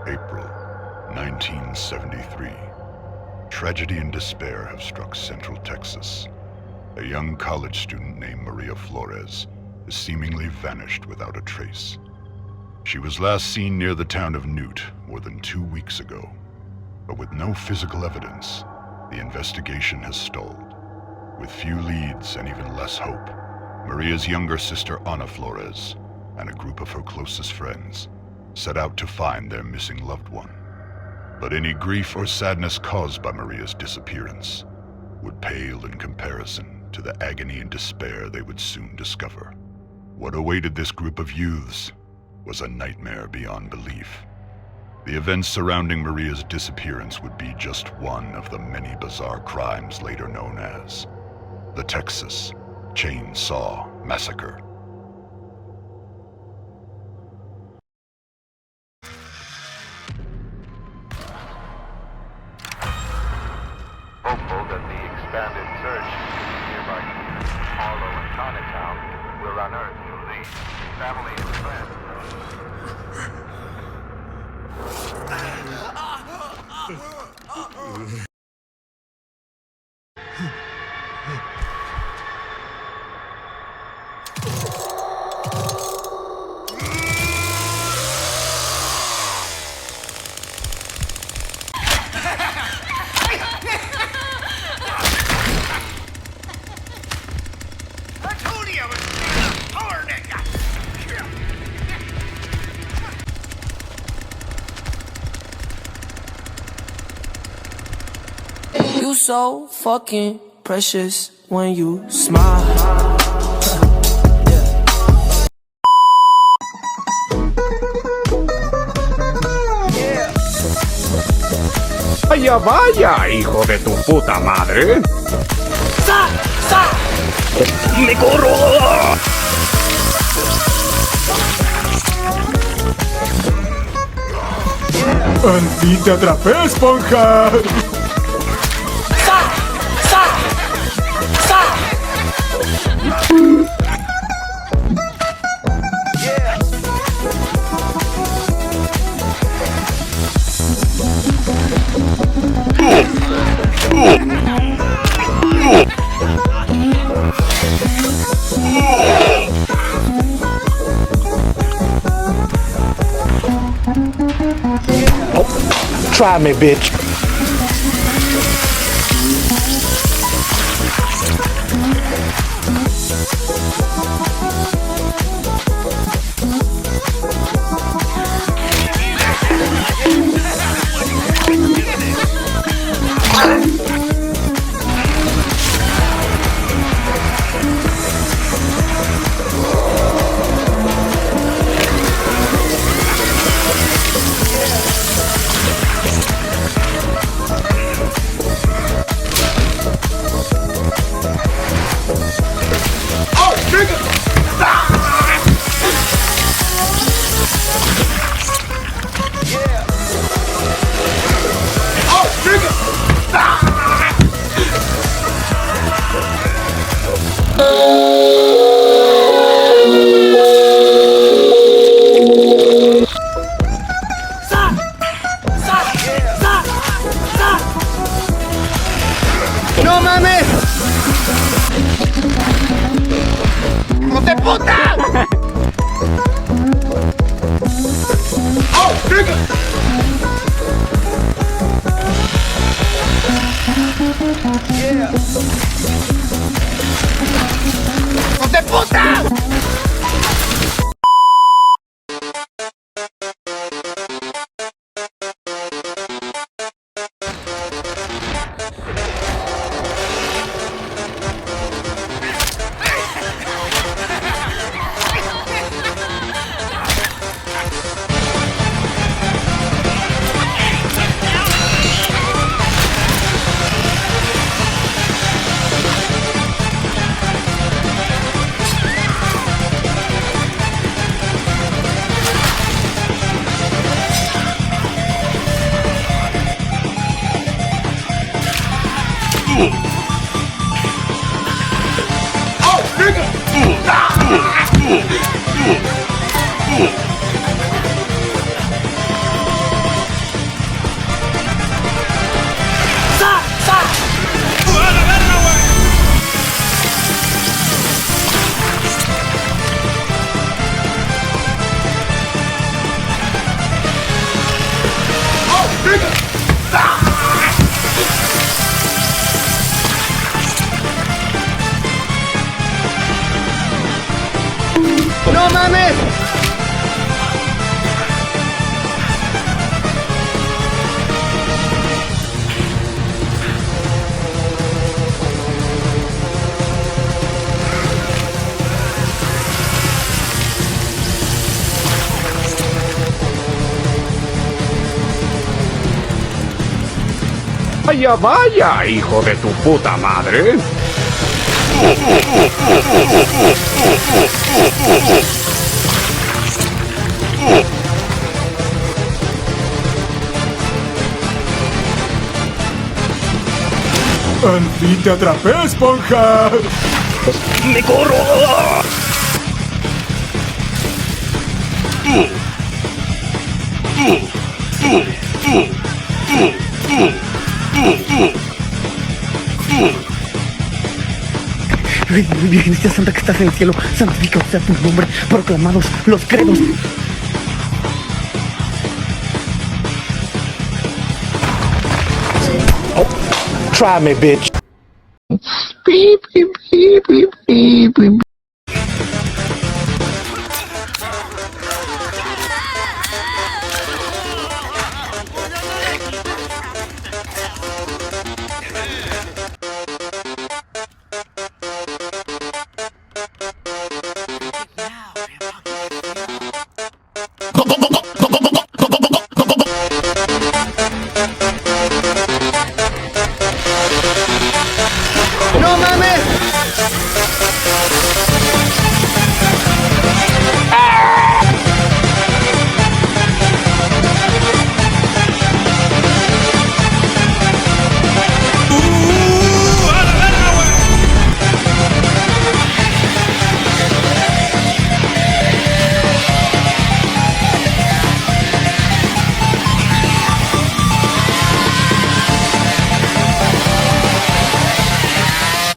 April 1973. Tragedy and despair have struck Central Texas. A young college student named Maria Flores has seemingly vanished without a trace. She was last seen near the town of Newt more than 2 weeks ago. But with no physical evidence, the investigation has stalled. With few leads and even less hope, Maria's younger sister Ana Flores and a group of her closest friends set out to find their missing loved one. But any grief or sadness caused by Maria's disappearance would pale in comparison to the agony and despair they would soon discover. What awaited this group of youths was a nightmare beyond belief. The events surrounding Maria's disappearance would be just one of the many bizarre crimes later known as the Texas Chainsaw Massacre. Hopeful that the expanded search in nearby Hola and Chinatown will unearth the family and friends. You so fucking precious when you smile. Vaya, vaya, hijo de tu puta madre. ¡Sa! ¡Sa! ¡Me corro! ¡Al fin te atrapé, esponja! ¡Sa! ¡Sa! ¡Sa! Try me, bitch. ¡No mames! ¡No te puta! ¡Oh, nigga! Yeah. ¡No te puta! ¡No mames! Vaya, vaya, hijo de tu puta madre. ¡Al fin te atrapé, esponja! ¡Me corro! Virgencita Santa que estás en el cielo, santificado sea tu nombre, proclamados los credos. Try me, bitch.